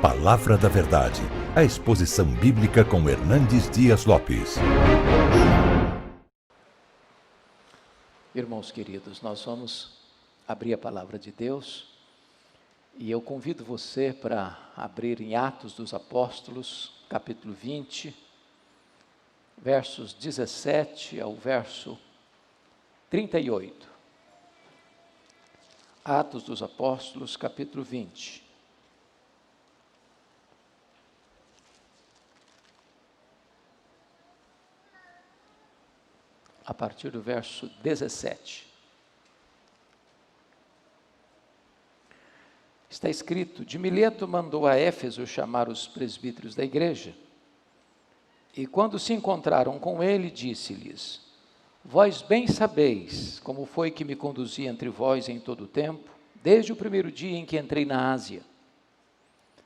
Palavra da Verdade, a exposição bíblica com Hernandes Dias Lopes. Irmãos queridos, nós vamos abrir a Palavra de Deus e eu convido você para abrir em Atos dos Apóstolos, capítulo 20, versos 17 ao verso 38. Atos dos Apóstolos, capítulo 20. A partir do verso 17. Está escrito: de Mileto mandou a Éfeso chamar os presbíteros da igreja, e quando se encontraram com ele, disse-lhes: vós bem sabeis como foi que me conduzi entre vós em todo o tempo, desde o primeiro dia em que entrei na Ásia,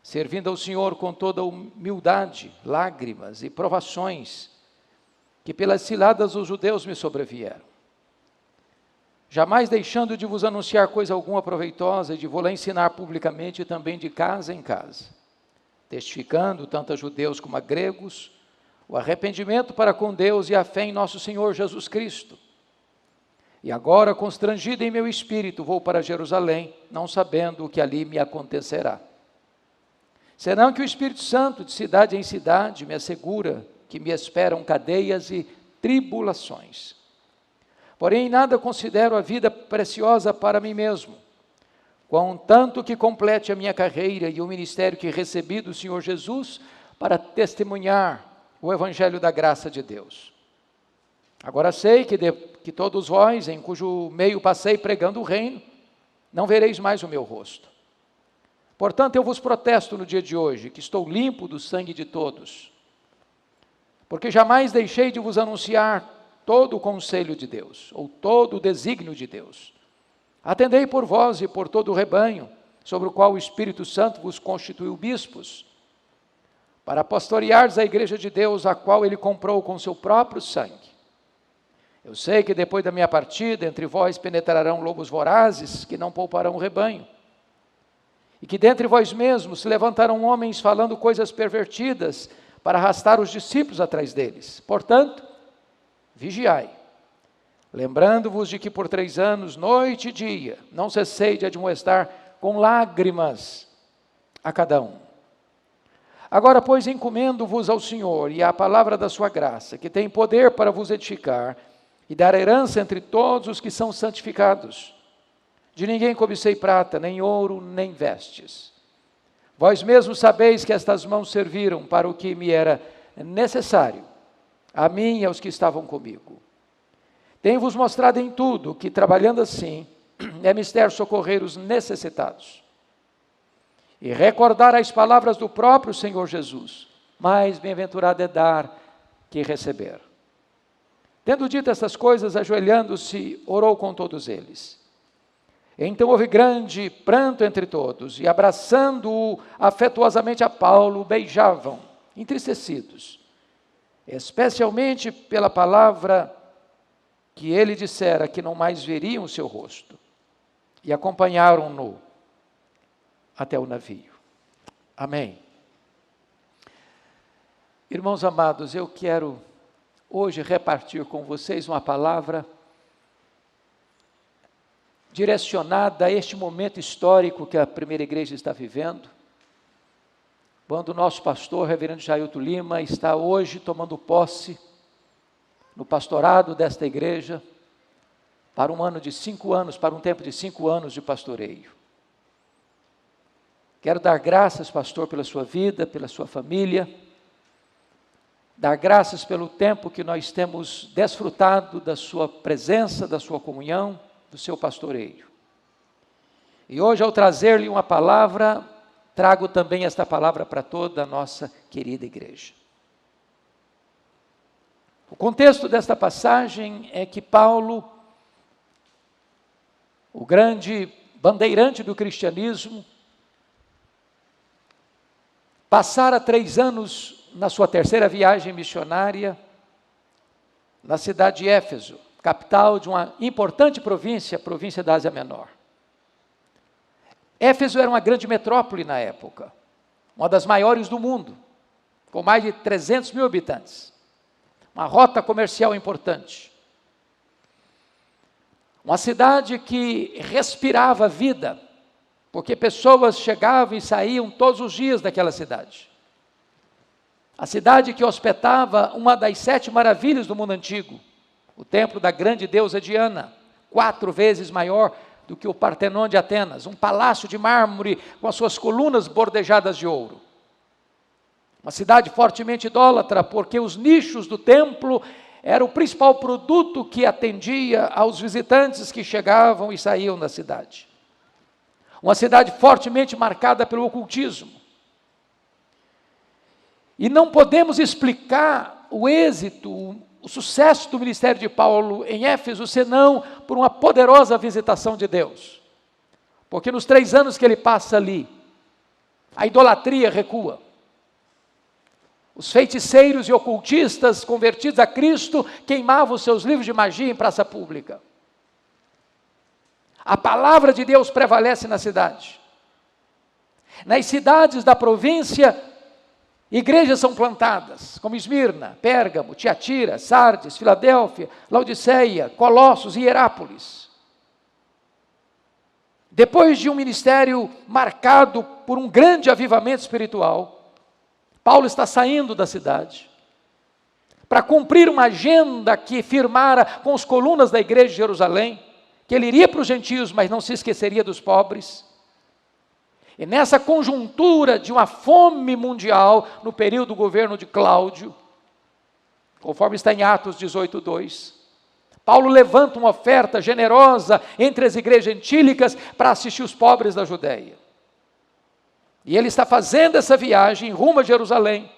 servindo ao Senhor com toda humildade, lágrimas e provações, que pelas ciladas dos judeus me sobrevieram. Jamais deixando de vos anunciar coisa alguma proveitosa, e de vou-la ensinar publicamente e também de casa em casa, testificando tanto a judeus como a gregos, o arrependimento para com Deus e a fé em nosso Senhor Jesus Cristo. E agora, constrangido em meu espírito, vou para Jerusalém, não sabendo o que ali me acontecerá. Senão que o Espírito Santo, de cidade em cidade, me assegura que me esperam cadeias e tribulações. Porém, nada considero a vida preciosa para mim mesmo, contanto que complete a minha carreira e o ministério que recebi do Senhor Jesus para testemunhar o Evangelho da graça de Deus. Agora sei que todos vós, em cujo meio passei pregando o reino, não vereis mais o meu rosto. Portanto, eu vos protesto no dia de hoje, que estou limpo do sangue de todos, porque jamais deixei de vos anunciar todo o conselho de Deus, ou todo o desígnio de Deus. Atendei por vós e por todo o rebanho, sobre o qual o Espírito Santo vos constituiu bispos, para pastoreares a igreja de Deus, a qual ele comprou com seu próprio sangue. Eu sei que depois da minha partida, entre vós penetrarão lobos vorazes, que não pouparão o rebanho, e que dentre vós mesmos se levantarão homens falando coisas pervertidas, para arrastar os discípulos atrás deles. Portanto, vigiai, lembrando-vos de que por 3 anos, noite e dia, não cessei de admoestar com lágrimas a cada um. Agora, pois, encomendo-vos ao Senhor e à palavra da sua graça, que tem poder para vos edificar e dar herança entre todos os que são santificados. De ninguém cobicei prata, nem ouro, nem vestes. Vós mesmos sabeis que estas mãos serviram para o que me era necessário, a mim e aos que estavam comigo. Tenho-vos mostrado em tudo que, trabalhando assim, é mister socorrer os necessitados e recordar as palavras do próprio Senhor Jesus: mais bem-aventurado é dar que receber. Tendo dito essas coisas, ajoelhando-se, orou com todos eles. Então houve grande pranto entre todos, e abraçando-o afetuosamente a Paulo, beijavam, entristecidos, especialmente pela palavra que ele dissera, que não mais veriam o seu rosto, e acompanharam-no até o navio. Amém. Irmãos amados, eu quero hoje repartir com vocês uma palavra direcionada a este momento histórico que a primeira igreja está vivendo, quando o nosso pastor, reverendo Jailton Lima, está hoje tomando posse no pastorado desta igreja, para um ano de 5 anos, para um tempo de 5 anos de pastoreio. Quero dar graças, pastor, pela sua vida, pela sua família, dar graças pelo tempo que nós temos desfrutado da sua presença, da sua comunhão, do seu pastoreio. E hoje, ao trazer-lhe uma palavra, trago também esta palavra para toda a nossa querida igreja. O contexto desta passagem é que Paulo, o grande bandeirante do cristianismo, passara 3 anos na sua terceira viagem missionária, na cidade de Éfeso, capital de uma importante província, a província da Ásia Menor. Éfeso era uma grande metrópole na época, uma das maiores do mundo, com mais de 300 mil habitantes. Uma rota comercial importante. Uma cidade que respirava vida, porque pessoas chegavam e saíam todos os dias daquela cidade. A cidade que hospedava uma das 7 maravilhas do mundo antigo, o templo da grande deusa Diana, 4 vezes maior do que o Partenon de Atenas, um palácio de mármore com as suas colunas bordejadas de ouro. Uma cidade fortemente idólatra, porque os nichos do templo eram o principal produto que atendia aos visitantes que chegavam e saíam da cidade. Uma cidade fortemente marcada pelo ocultismo. E não podemos explicar o êxito, o sucesso do ministério de Paulo em Éfeso, senão por uma poderosa visitação de Deus. Porque nos 3 anos que ele passa ali, a idolatria recua. Os feiticeiros e ocultistas convertidos a Cristo queimavam os seus livros de magia em praça pública. A palavra de Deus prevalece na cidade. Nas cidades da província, igrejas são plantadas, como Esmirna, Pérgamo, Tiatira, Sardes, Filadélfia, Laodiceia, Colossos e Hierápolis. Depois de um ministério marcado por um grande avivamento espiritual, Paulo está saindo da cidade para cumprir uma agenda que firmara com as colunas da igreja de Jerusalém, que ele iria para os gentios, mas não se esqueceria dos pobres. E nessa conjuntura de uma fome mundial, no período do governo de Cláudio, conforme está em Atos 18:2, Paulo levanta uma oferta generosa entre as igrejas gentílicas para assistir os pobres da Judéia. E ele está fazendo essa viagem rumo a Jerusalém,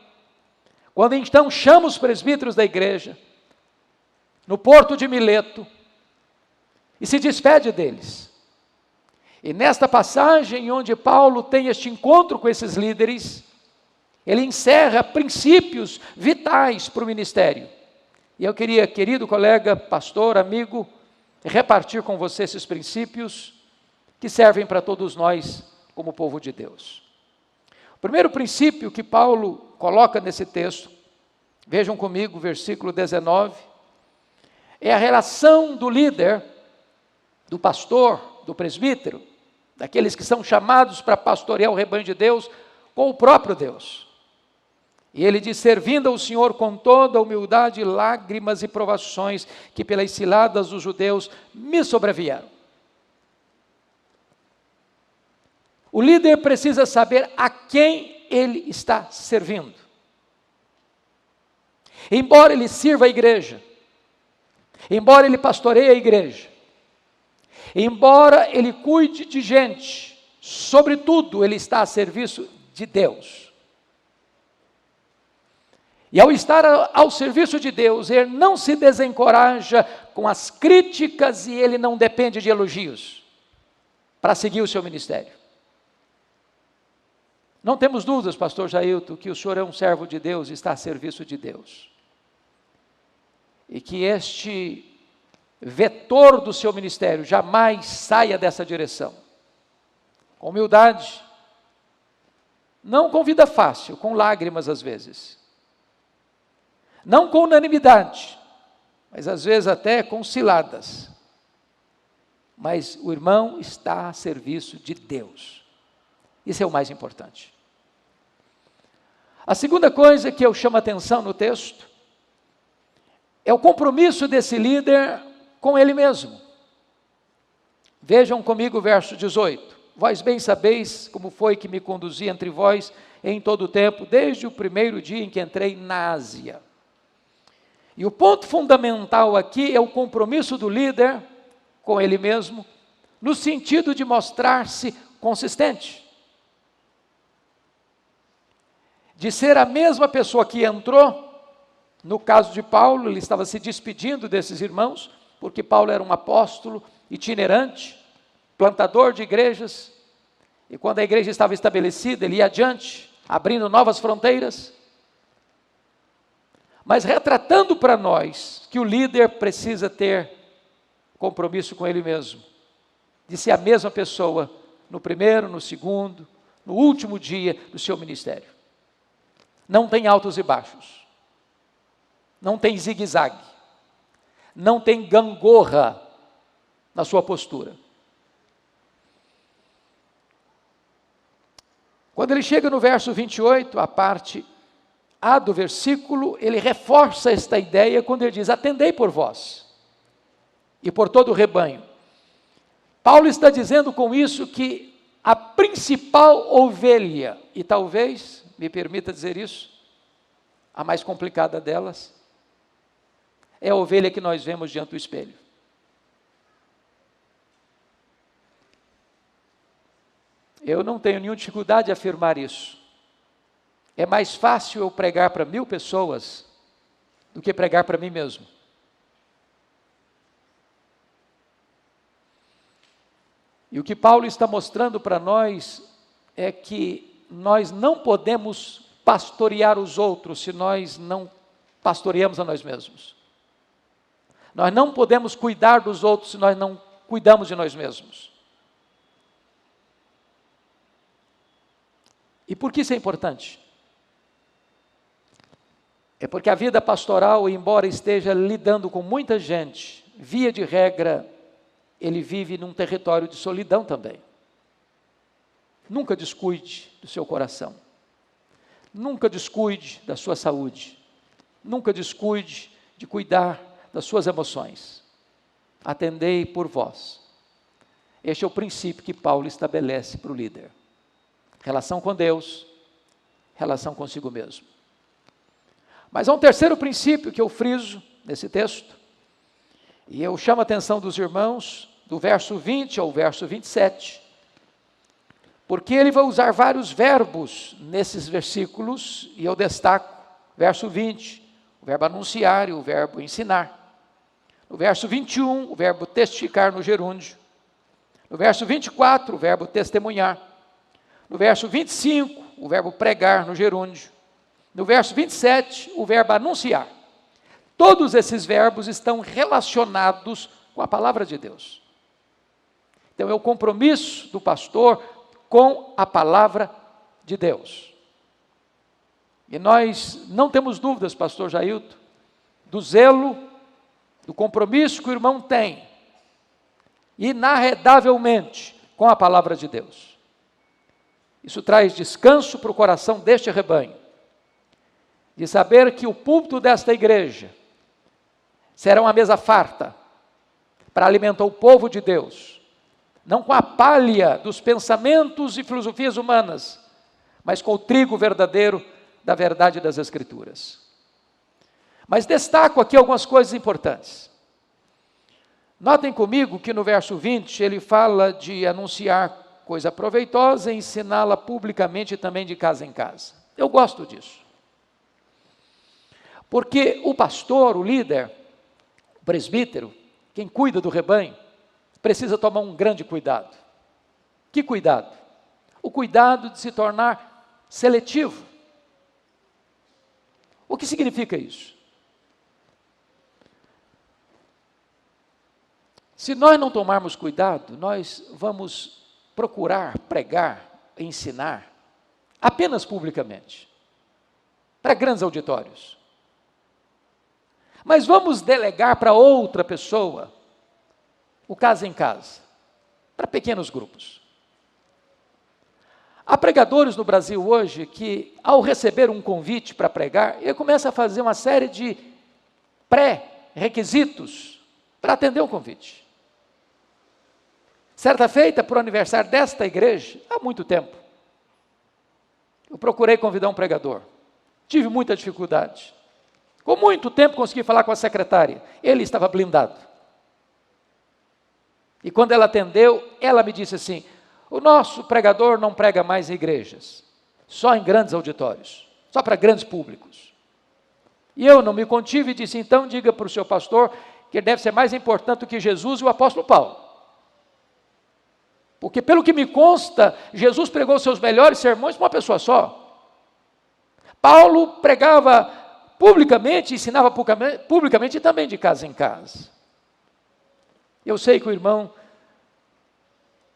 quando então chama os presbíteros da igreja, no porto de Mileto, e se despede deles. E nesta passagem, onde Paulo tem este encontro com esses líderes, ele encerra princípios vitais para o ministério. E eu queria, querido colega, pastor, amigo, repartir com você esses princípios que servem para todos nós como povo de Deus. O primeiro princípio que Paulo coloca nesse texto, vejam comigo, versículo 19, é a relação do líder, do pastor, do presbítero, daqueles que são chamados para pastorear o rebanho de Deus, com o próprio Deus. E ele diz, servindo ao Senhor com toda a humildade, lágrimas e provações, que pelas ciladas dos judeus me sobrevieram. O líder precisa saber a quem ele está servindo. Embora ele sirva a igreja, embora ele pastoreie a igreja, embora ele cuide de gente, sobretudo ele está a serviço de Deus. E ao estar ao serviço de Deus, ele não se desencoraja com as críticas e ele não depende de elogios para seguir o seu ministério. Não temos dúvidas, pastor Jailton, que o senhor é um servo de Deus e está a serviço de Deus. E que este vetor do seu ministério jamais saia dessa direção. Com humildade, não com vida fácil, com lágrimas às vezes. Não com unanimidade, mas às vezes até com ciladas. Mas o irmão está a serviço de Deus. Isso é o mais importante. A segunda coisa que eu chamo a atenção no texto é o compromisso desse líder com ele mesmo. Vejam comigo o verso 18. Vós bem sabeis como foi que me conduzi entre vós em todo o tempo, desde o primeiro dia em que entrei na Ásia. E o ponto fundamental aqui é o compromisso do líder com ele mesmo, no sentido de mostrar-se consistente. De ser a mesma pessoa que entrou, no caso de Paulo, ele estava se despedindo desses irmãos, porque Paulo era um apóstolo itinerante, plantador de igrejas, e quando a igreja estava estabelecida, ele ia adiante, abrindo novas fronteiras, mas retratando para nós que o líder precisa ter compromisso com ele mesmo, de ser a mesma pessoa no primeiro, no segundo, no último dia do seu ministério. Não tem altos e baixos, não tem zigue-zague, não tem gangorra na sua postura. Quando ele chega no verso 28, a parte A do versículo, ele reforça esta ideia quando ele diz: atendei por vós e por todo o rebanho. Paulo está dizendo com isso que a principal ovelha, e talvez, me permita dizer isso, a mais complicada delas, é a ovelha que nós vemos diante do espelho. Eu não tenho nenhuma dificuldade de afirmar isso. É mais fácil eu pregar para 1000 pessoas do que pregar para mim mesmo. E o que Paulo está mostrando para nós é que nós não podemos pastorear os outros se nós não pastoreamos a nós mesmos. Nós não podemos cuidar dos outros se nós não cuidamos de nós mesmos. E por que isso é importante? É porque a vida pastoral, embora esteja lidando com muita gente, via de regra, ele vive num território de solidão também. Nunca descuide do seu coração. Nunca descuide da sua saúde. Nunca descuide de cuidar das suas emoções. Atendei por vós. Este é o princípio que Paulo estabelece para o líder. Relação com Deus, relação consigo mesmo. Mas há um terceiro princípio que eu friso nesse texto, e eu chamo a atenção dos irmãos, do verso 20 ao verso 27, porque ele vai usar vários verbos nesses versículos, e eu destaco verso 20, o verbo anunciar e o verbo ensinar. No verso 21, o verbo testificar no gerúndio. No verso 24, o verbo testemunhar. No verso 25, o verbo pregar no gerúndio. No verso 27, o verbo anunciar. Todos esses verbos estão relacionados com a palavra de Deus. Então é o compromisso do pastor com a palavra de Deus. E nós não temos dúvidas, pastor Jailton, do zelo, do compromisso que o irmão tem, inarredavelmente, com a palavra de Deus. Isso traz descanso para o coração deste rebanho, de saber que o púlpito desta igreja será uma mesa farta para alimentar o povo de Deus, não com a palha dos pensamentos e filosofias humanas, mas com o trigo verdadeiro da verdade das Escrituras. Mas destaco aqui algumas coisas importantes. Notem comigo que no verso 20 ele fala de anunciar coisa proveitosa e ensiná-la publicamente também de casa em casa. Eu gosto disso. Porque o pastor, o líder, o presbítero, quem cuida do rebanho, precisa tomar um grande cuidado. Que cuidado? O cuidado de se tornar seletivo. O que significa isso? Se nós não tomarmos cuidado, nós vamos procurar pregar, ensinar, apenas publicamente, para grandes auditórios. Mas vamos delegar para outra pessoa, o casa em casa, para pequenos grupos. Há pregadores no Brasil hoje que, ao receber um convite para pregar, ele começa a fazer uma série de pré-requisitos para atender o convite. Certa feita, para o aniversário desta igreja, há muito tempo, eu procurei convidar um pregador. Tive muita dificuldade. Com muito tempo consegui falar com a secretária. Ele estava blindado. E quando ela atendeu, ela me disse assim: o nosso pregador não prega mais em igrejas, só em grandes auditórios, só para grandes públicos. E eu não me contive e disse: então diga para o seu pastor que ele deve ser mais importante do que Jesus e o apóstolo Paulo. Porque pelo que me consta, Jesus pregou seus melhores sermões para uma pessoa só. Paulo pregava publicamente, ensinava publicamente e também de casa em casa. Eu sei que o irmão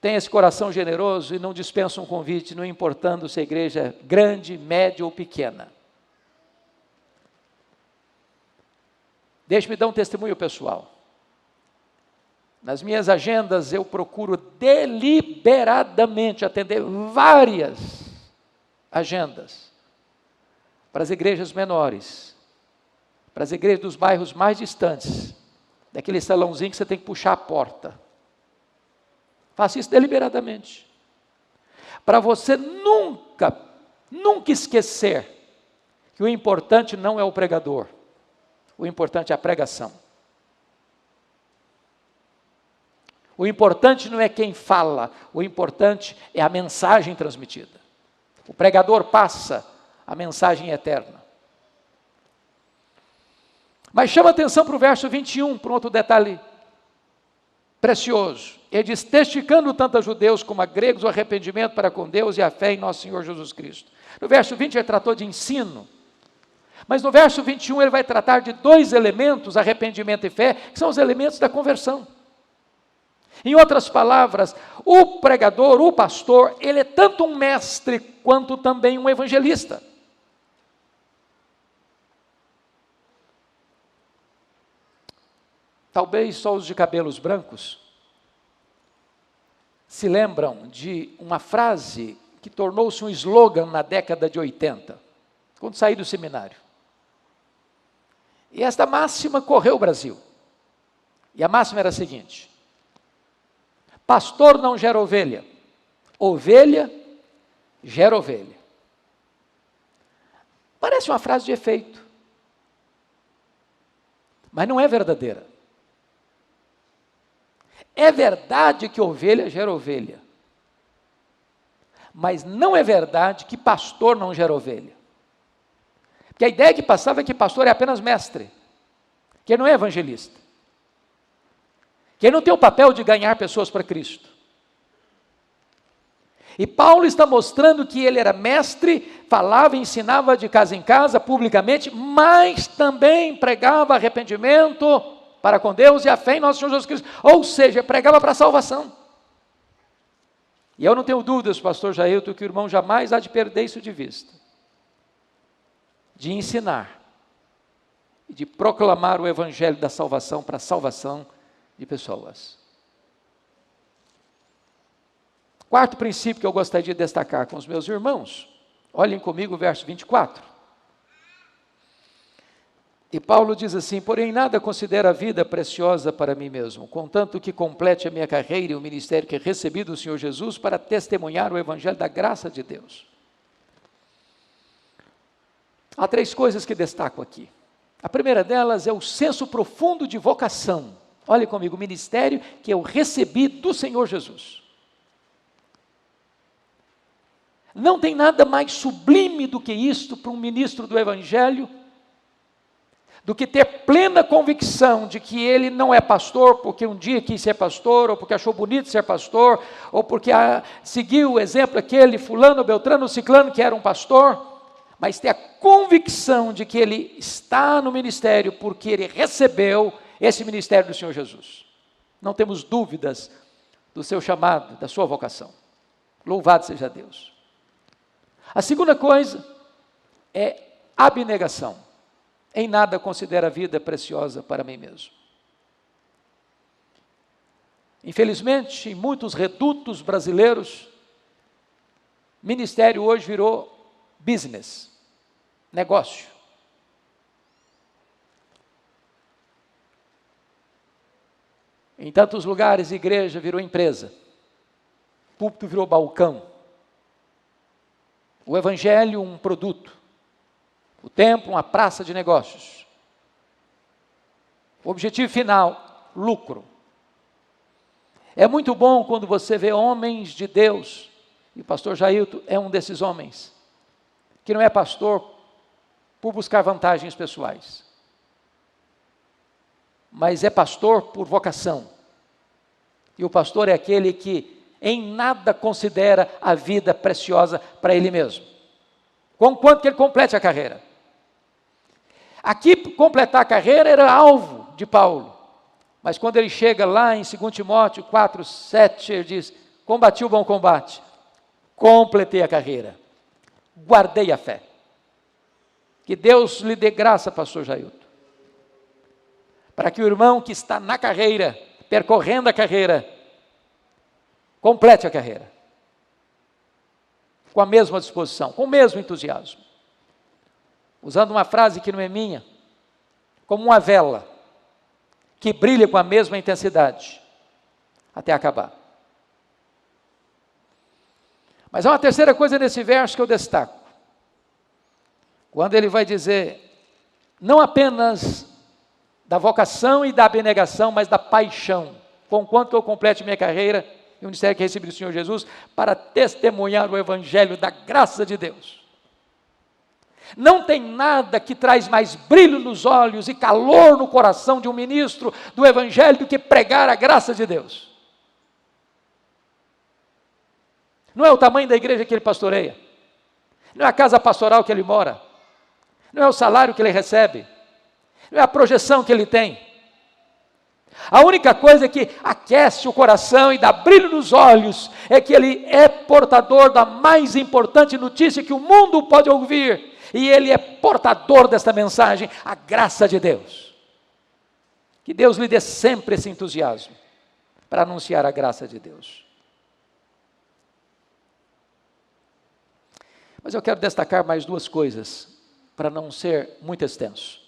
tem esse coração generoso e não dispensa um convite, não importando se a igreja é grande, média ou pequena. Deixe-me dar um testemunho pessoal. Nas minhas agendas eu procuro deliberadamente atender várias agendas para as igrejas menores, para as igrejas dos bairros mais distantes, daquele salãozinho que você tem que puxar a porta. Faça isso deliberadamente, para você nunca esquecer que o importante não é o pregador, o importante é a pregação. O importante não é quem fala, o importante é a mensagem transmitida. O pregador passa, a mensagem é eterna. Mas chama atenção para o verso 21, para um outro detalhe precioso. Ele diz, testificando tanto a judeus como a gregos o arrependimento para com Deus e a fé em nosso Senhor Jesus Cristo. No verso 20 ele tratou de ensino, mas no verso 21 ele vai tratar de dois elementos, arrependimento e fé, que são os elementos da conversão. Em outras palavras, o pregador, o pastor, ele é tanto um mestre quanto também um evangelista. Talvez só os de cabelos brancos se lembram de uma frase que tornou-se um slogan na década de 80, quando saí do seminário. E esta máxima correu o Brasil. E a máxima era a seguinte: pastor não gera ovelha, ovelha gera ovelha. Parece uma frase de efeito, mas não é verdadeira. É verdade que ovelha gera ovelha, mas não é verdade que pastor não gera ovelha. Porque a ideia que passava é que pastor é apenas mestre, que ele não é evangelista, que ele não tem o papel de ganhar pessoas para Cristo. E Paulo está mostrando que ele era mestre, falava e ensinava de casa em casa, publicamente, mas também pregava arrependimento para com Deus e a fé em nosso Senhor Jesus Cristo. Ou seja, pregava para a salvação. E eu não tenho dúvidas, pastor Jailton, que o irmão jamais há de perder isso de vista. De ensinar e de proclamar o evangelho da salvação para a salvação de pessoas. Quarto princípio que eu gostaria de destacar com os meus irmãos, olhem comigo o verso 24. E Paulo diz assim, porém nada considero a vida preciosa para mim mesmo, contanto que complete a minha carreira e o ministério que recebi do Senhor Jesus para testemunhar o evangelho da graça de Deus. Há três coisas que destaco aqui. A primeira delas é o senso profundo de vocação. Olhe comigo, o ministério que eu recebi do Senhor Jesus. Não tem nada mais sublime do que isto para um ministro do Evangelho, do que ter plena convicção de que ele não é pastor porque um dia quis ser pastor, ou porque achou bonito ser pastor, ou porque seguiu o exemplo aquele fulano, beltrano, ciclano que era um pastor, mas ter a convicção de que ele está no ministério porque ele recebeu esse ministério do Senhor Jesus. Não temos dúvidas do seu chamado, da sua vocação. Louvado seja Deus. A segunda coisa é abnegação. Em nada considero a vida preciosa para mim mesmo. Infelizmente, em muitos redutos brasileiros, ministério hoje virou business, negócio. Em tantos lugares, igreja virou empresa, púlpito virou balcão, o evangelho um produto, o templo uma praça de negócios. O objetivo final, lucro. É muito bom quando você vê homens de Deus, e o pastor Jailton é um desses homens, que não é pastor por buscar vantagens pessoais, mas é pastor por vocação. E o pastor é aquele que em nada considera a vida preciosa para ele mesmo, conquanto que ele complete a carreira. Aqui, completar a carreira era alvo de Paulo, mas quando ele chega lá em 2 Timóteo 4, 7, ele diz, combati o bom combate, completei a carreira, guardei a fé. Que Deus lhe dê graça, pastor Jailton, para que o irmão que está na carreira, percorrendo a carreira, complete a carreira, com a mesma disposição, com o mesmo entusiasmo. Usando uma frase que não é minha, como uma vela, que brilha com a mesma intensidade, até acabar. Mas há uma terceira coisa nesse verso que eu destaco. Quando ele vai dizer, não apenas da vocação e da abnegação, mas da paixão, conquanto eu complete minha carreira e o ministério que recebi do Senhor Jesus, para testemunhar o evangelho da graça de Deus. Não tem nada que traz mais brilho nos olhos e calor no coração de um ministro do evangelho do que pregar a graça de Deus. Não é o tamanho da igreja que ele pastoreia, não é a casa pastoral que ele mora, não é o salário que ele recebe, não é a projeção que ele tem. A única coisa que aquece o coração e dá brilho nos olhos é que ele é portador da mais importante notícia que o mundo pode ouvir, e ele é portador desta mensagem, a graça de Deus. Que Deus lhe dê sempre esse entusiasmo para anunciar a graça de Deus. Mas eu quero destacar mais duas coisas, para não ser muito extenso.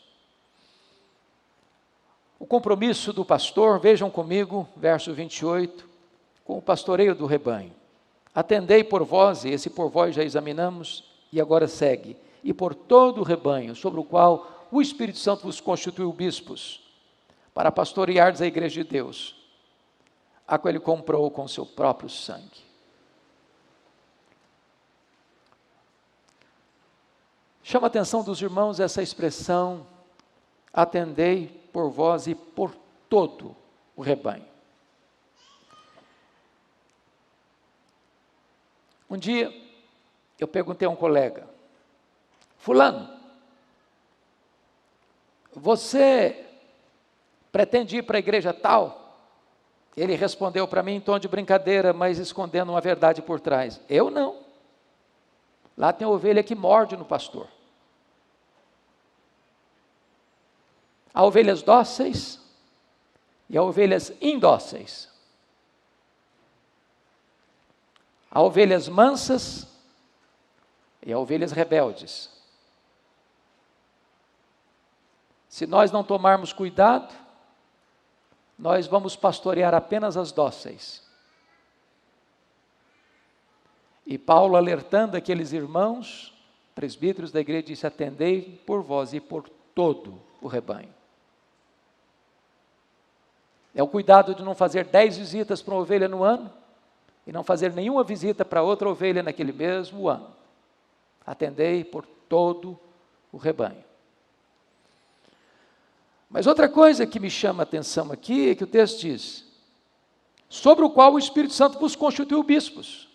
O compromisso do pastor, vejam comigo, verso 28, com o pastoreio do rebanho. Atendei por vós, e esse por vós já examinamos, e agora segue, e por todo o rebanho, sobre o qual o Espírito Santo vos constituiu bispos, para pastoreardes a igreja de Deus, a qual ele comprou com seu próprio sangue. Chama a atenção dos irmãos essa expressão, atendei por vós e por todo o rebanho. Um dia, eu perguntei a um colega, fulano, você pretende ir para a igreja tal? Ele respondeu para mim em tom de brincadeira, mas escondendo uma verdade por trás. Eu não. Lá tem ovelha que morde no pastor. Há ovelhas dóceis e há ovelhas indóceis. Há ovelhas mansas e há ovelhas rebeldes. Se nós não tomarmos cuidado, nós vamos pastorear apenas as dóceis. E Paulo, alertando aqueles irmãos, presbíteros da igreja, disse, atendei por vós e por todo o rebanho. É o cuidado de não fazer 10 visitas para uma ovelha no ano, e não fazer nenhuma visita para outra ovelha naquele mesmo ano. Atendei por todo o rebanho. Mas outra coisa que me chama a atenção aqui, é que o texto diz, sobre o qual o Espírito Santo vos constituiu bispos.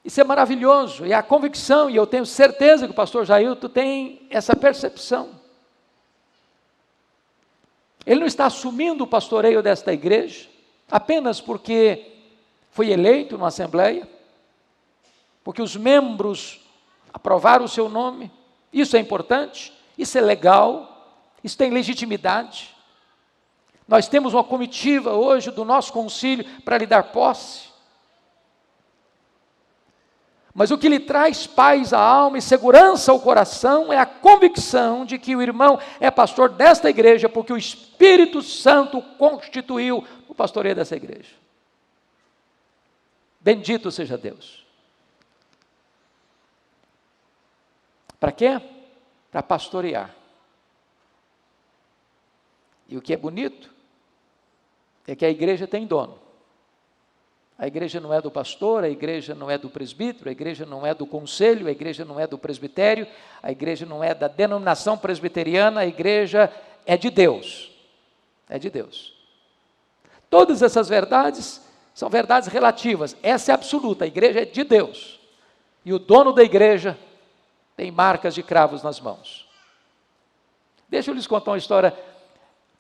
Isso é maravilhoso, e a convicção, e eu tenho certeza que o pastor Jailton tem essa percepção. Ele não está assumindo o pastoreio desta igreja, apenas porque foi eleito numa assembleia, porque os membros aprovaram o seu nome, isso é importante, isso é legal, isso tem legitimidade. Nós temos uma comitiva hoje do nosso concílio para lhe dar posse. Mas o que lhe traz paz à alma e segurança ao coração é a convicção de que o irmão é pastor desta igreja, porque o Espírito Santo constituiu o pastoreio dessa igreja. Bendito seja Deus. Para quê? Para pastorear. E o que é bonito é que a igreja tem dono. A igreja não é do pastor, a igreja não é do presbítero, a igreja não é do conselho, a igreja não é do presbitério, a igreja não é da denominação presbiteriana, a igreja é de Deus. É de Deus. Todas essas verdades são verdades relativas, essa é absoluta, a igreja é de Deus. E o dono da igreja tem marcas de cravos nas mãos. Deixa eu lhes contar uma história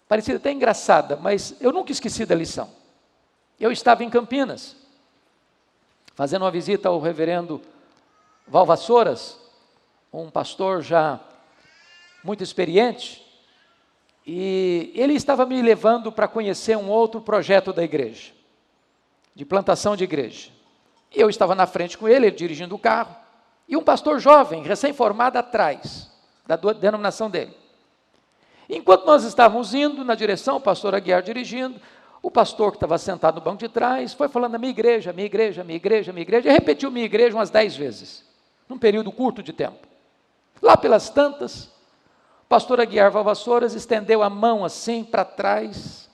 parecida até engraçada, mas eu nunca esqueci da lição. Eu estava em Campinas, fazendo uma visita ao reverendo Valvassouras, um pastor já muito experiente, e ele estava me levando para conhecer um outro projeto da igreja, de plantação de igreja. Eu estava na frente com ele dirigindo o carro, e um pastor jovem, recém-formado, atrás da denominação dele. Enquanto nós estávamos indo na direção, o pastor Aguiar dirigindo, o pastor que estava sentado no banco de trás foi falando: a minha igreja, minha igreja, minha igreja, minha igreja, e repetiu minha igreja umas 10 vezes, num período curto de tempo. Lá pelas tantas, o pastor Aguiar Valvassouras estendeu a mão assim para trás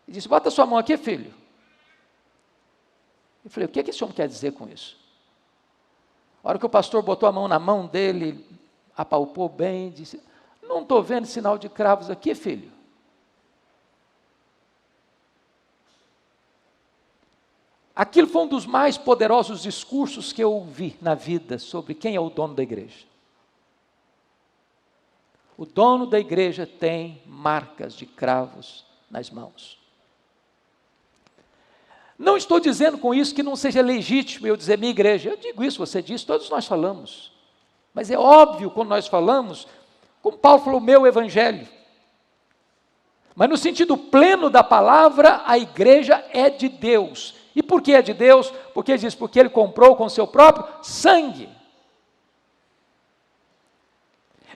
e disse: bota sua mão aqui, filho. Eu falei: o que é que esse homem quer dizer com isso? A hora que o pastor botou a mão na mão dele, apalpou bem, disse: não estou vendo sinal de cravos aqui, filho. Aquilo foi um dos mais poderosos discursos que eu ouvi na vida sobre quem é o dono da igreja. O dono da igreja tem marcas de cravos nas mãos. Não estou dizendo com isso que não seja legítimo eu dizer minha igreja. Eu digo isso, você diz, todos nós falamos. Mas é óbvio quando nós falamos, como Paulo falou, meu evangelho. Mas no sentido pleno da palavra, a igreja é de Deus. E por que é de Deus? Porque ele diz, porque ele comprou com seu próprio sangue.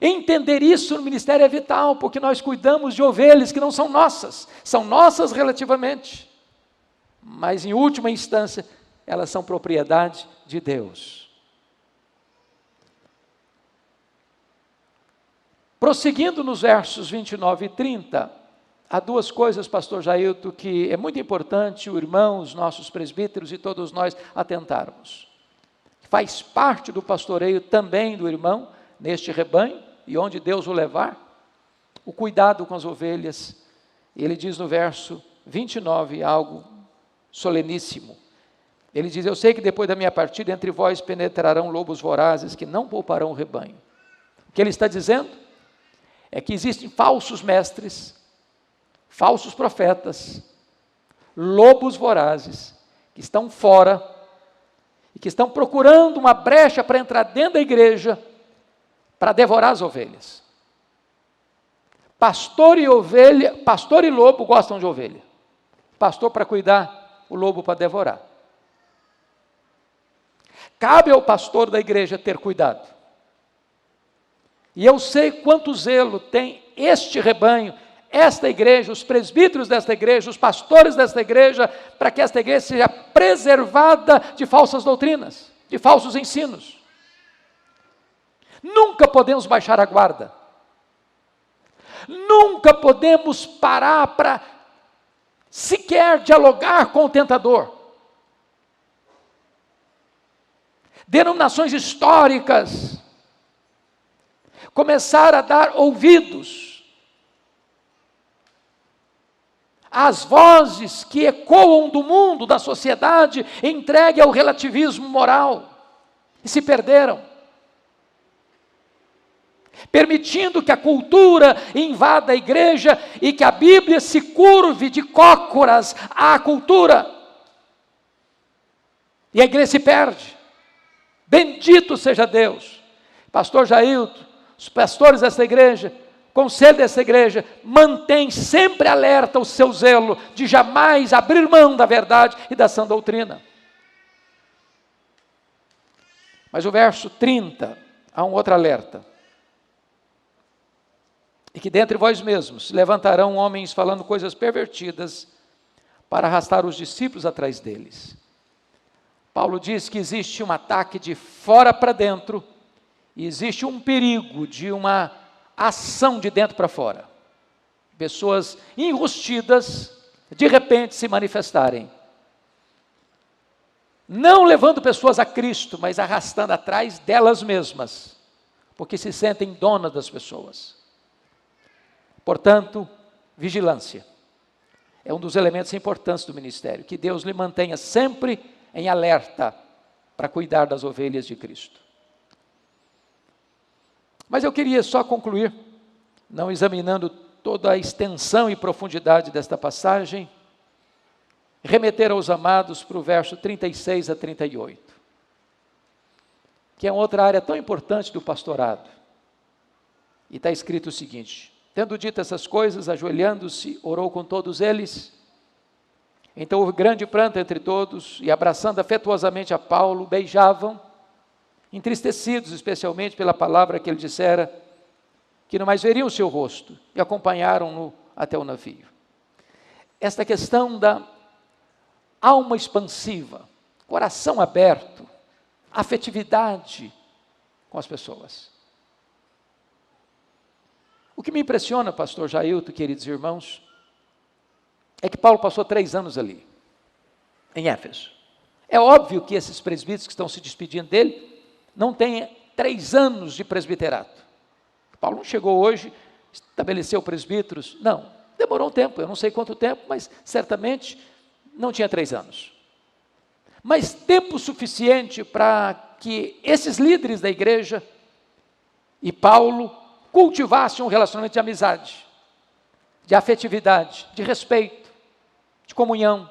Entender isso no ministério é vital, porque nós cuidamos de ovelhas que não são nossas relativamente, mas em última instância, elas são propriedade de Deus. Prosseguindo nos versos 29 e 30, há duas coisas, pastor Jailton, que é muito importante o irmão, os nossos presbíteros e todos nós atentarmos. Faz parte do pastoreio também do irmão, neste rebanho, e onde Deus o levar, o cuidado com as ovelhas. Ele diz no verso 29 algo soleníssimo. Ele diz: eu sei que depois da minha partida entre vós penetrarão lobos vorazes que não pouparão o rebanho. O que ele está dizendo é que existem falsos mestres, falsos profetas, lobos vorazes, que estão fora e que estão procurando uma brecha para entrar dentro da igreja para devorar as ovelhas. Pastor e ovelha, pastor e lobo gostam de ovelha. Pastor para cuidar, o lobo para devorar. Cabe ao pastor da igreja ter cuidado. E eu sei quanto zelo tem este rebanho, esta igreja, os presbíteros desta igreja, os pastores desta igreja, para que esta igreja seja preservada de falsas doutrinas, de falsos ensinos. Nunca podemos baixar a guarda. Nunca podemos parar para sequer dialogar com o tentador. Denominações históricas começaram a dar ouvidos às vozes que ecoam do mundo, da sociedade, entregue ao relativismo moral, e se perderam, permitindo que a cultura invada a igreja e que a Bíblia se curve de cócoras à cultura. E a igreja se perde. Bendito seja Deus. Pastor Jailton, os pastores dessa igreja, conselho dessa igreja, mantém sempre alerta o seu zelo de jamais abrir mão da verdade e da sã doutrina. Mas o verso 30, há um outro alerta. E que dentre vós mesmos se levantarão homens falando coisas pervertidas para arrastar os discípulos atrás deles. Paulo diz que existe um ataque de fora para dentro e existe um perigo de uma ação de dentro para fora. Pessoas enrustidas, de repente se manifestarem. Não levando pessoas a Cristo, mas arrastando atrás delas mesmas, porque se sentem donas das pessoas. Portanto, vigilância. É um dos elementos importantes do ministério, que Deus lhe mantenha sempre em alerta para cuidar das ovelhas de Cristo. Mas eu queria só concluir, não examinando toda a extensão e profundidade desta passagem, remeter aos amados para o verso 36 a 38, que é outra área tão importante do pastorado. E está escrito o seguinte: tendo dito essas coisas, ajoelhando-se, orou com todos eles. Então houve grande pranto entre todos, e abraçando afetuosamente a Paulo, beijavam, entristecidos especialmente pela palavra que ele dissera, que não mais veriam o seu rosto, e acompanharam-no até o navio. Esta questão da alma expansiva, coração aberto, afetividade com as pessoas. O que me impressiona, pastor Jailton, queridos irmãos, é que Paulo passou 3 anos ali, em Éfeso. É óbvio que esses presbíteros que estão se despedindo dele, não têm 3 anos de presbiterato. Paulo não chegou hoje, estabeleceu presbíteros, não, demorou um tempo, eu não sei quanto tempo, mas certamente não tinha 3 anos. Mas tempo suficiente para que esses líderes da igreja e Paulo cultivassem um relacionamento de amizade, de afetividade, de respeito, de comunhão,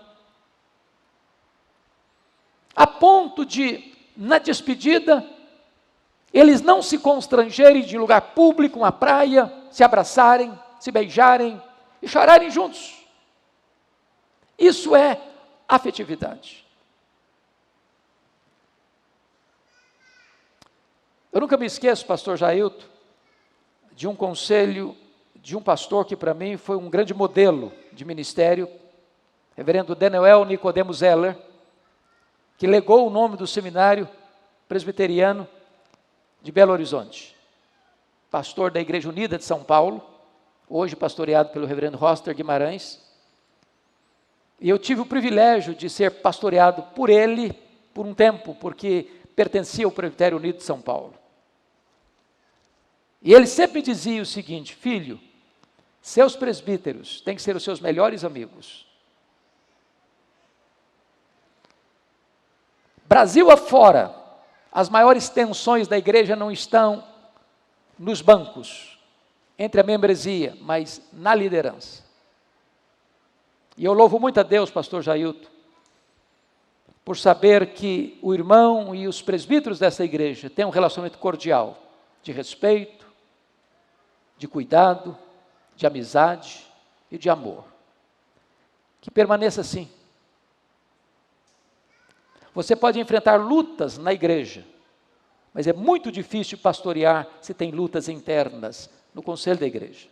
a ponto de, na despedida, eles não se constrangerem de lugar público, uma praia, se abraçarem, se beijarem e chorarem juntos. Isso é afetividade. Eu nunca me esqueço, pastor Jailton, de um conselho de um pastor que para mim foi um grande modelo de ministério, reverendo Daniel Nicodemo Zeller, que legou o nome do seminário presbiteriano de Belo Horizonte. Pastor da Igreja Unida de São Paulo, hoje pastoreado pelo reverendo Roster Guimarães. E eu tive o privilégio de ser pastoreado por ele por um tempo, porque pertencia ao Presbitério Unido de São Paulo. E ele sempre dizia o seguinte: filho, seus presbíteros têm que ser os seus melhores amigos. Brasil afora, as maiores tensões da igreja não estão nos bancos, entre a membresia, mas na liderança. E eu louvo muito a Deus, pastor Jailton, por saber que o irmão e os presbíteros dessa igreja têm um relacionamento cordial, de respeito, de cuidado, de amizade e de amor. Que permaneça assim. Você pode enfrentar lutas na igreja, mas é muito difícil pastorear se tem lutas internas no conselho da igreja.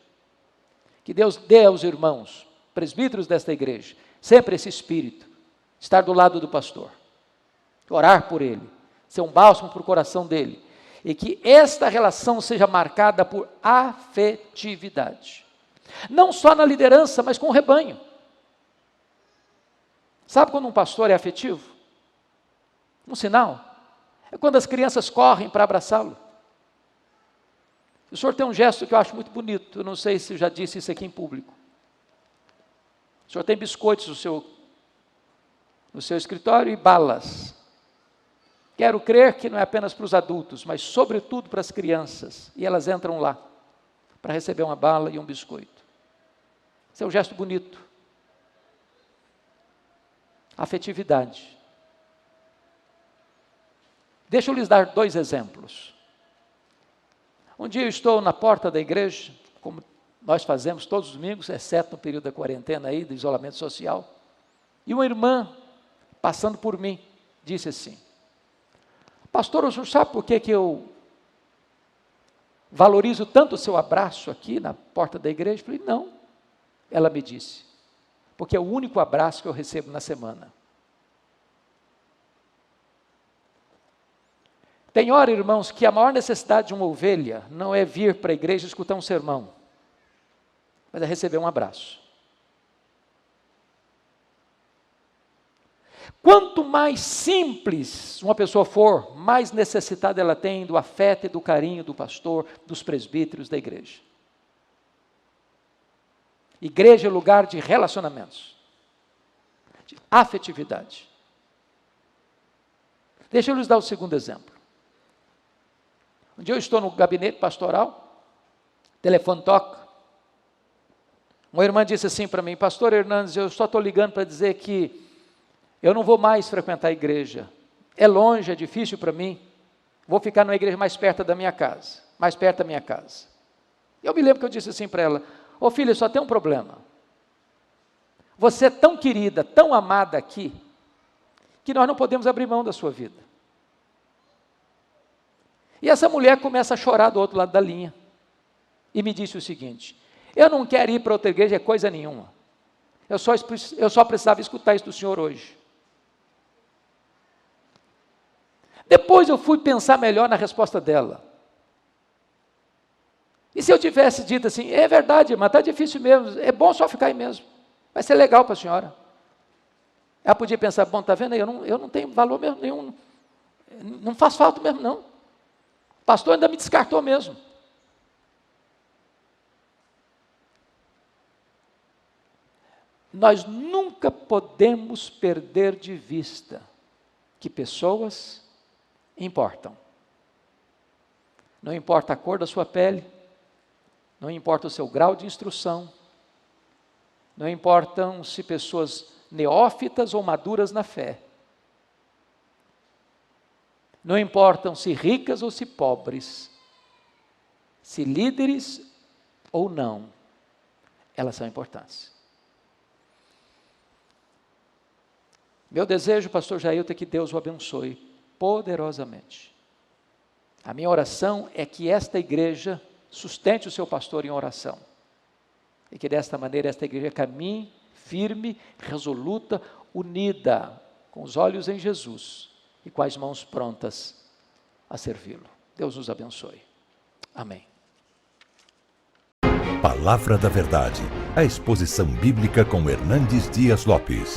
Que Deus dê aos irmãos, presbíteros desta igreja, sempre esse espírito, estar do lado do pastor, orar por ele, ser um bálsamo para o coração dele, e que esta relação seja marcada por afetividade, não só na liderança, mas com o rebanho. Sabe quando um pastor é afetivo? Um sinal é quando as crianças correm para abraçá-lo. O senhor tem um gesto que eu acho muito bonito, eu não sei se eu já disse isso aqui em público. O senhor tem biscoitos no seu escritório e balas. Quero crer que não é apenas para os adultos, mas sobretudo para as crianças, e elas entram lá para receber uma bala e um biscoito. Esse é um gesto bonito. Afetividade. Deixa eu lhes dar 2 exemplos. Um dia eu estou na porta da igreja, como nós fazemos todos os domingos, exceto no período da quarentena aí, do isolamento social, e uma irmã, passando por mim, disse assim: pastor, o senhor sabe por que eu valorizo tanto o seu abraço aqui na porta da igreja? Eu falei, não. Ela me disse, porque é o único abraço que eu recebo na semana. Tem hora, irmãos, que a maior necessidade de uma ovelha não é vir para a igreja escutar um sermão, mas é receber um abraço. Quanto mais simples uma pessoa for, mais necessidade ela tem do afeto e do carinho do pastor, dos presbíteros da igreja. Igreja é lugar de relacionamentos, de afetividade. Deixa eu lhes dar o segundo exemplo. Um dia eu estou no gabinete pastoral, telefone toca, uma irmã disse assim para mim: pastor Hernandes, eu só estou ligando para dizer que eu não vou mais frequentar a igreja, é longe, é difícil para mim, vou ficar numa igreja mais perto da minha casa, mais perto da minha casa. Eu me lembro que eu disse assim para ela, ô filha, só tem um problema, você é tão querida, tão amada aqui, que nós não podemos abrir mão da sua vida. E essa mulher começa a chorar do outro lado da linha, e me disse o seguinte, eu não quero ir para outra igreja, é coisa nenhuma, eu só precisava escutar isso do senhor hoje. Depois eu fui pensar melhor na resposta dela. E se eu tivesse dito assim, é verdade, mas está difícil mesmo, é bom só ficar aí mesmo, vai ser legal para a senhora. Ela podia pensar, bom, está vendo aí, eu não tenho valor mesmo nenhum, não faz falta mesmo não. O pastor ainda me descartou mesmo. Nós nunca podemos perder de vista que pessoas importam. Não importa a cor da sua pele, não importa o seu grau de instrução, não importam se pessoas neófitas ou maduras na fé, não importam se ricas ou se pobres, se líderes ou não, elas são importantes. Meu desejo, pastor Jailton, é que Deus o abençoe poderosamente. A minha oração é que esta igreja sustente o seu pastor em oração. E que desta maneira esta igreja caminhe firme, resoluta, unida, com os olhos em Jesus e com as mãos prontas a servi-lo. Deus nos abençoe. Amém. Palavra da Verdade, a exposição bíblica com Hernandes Dias Lopes.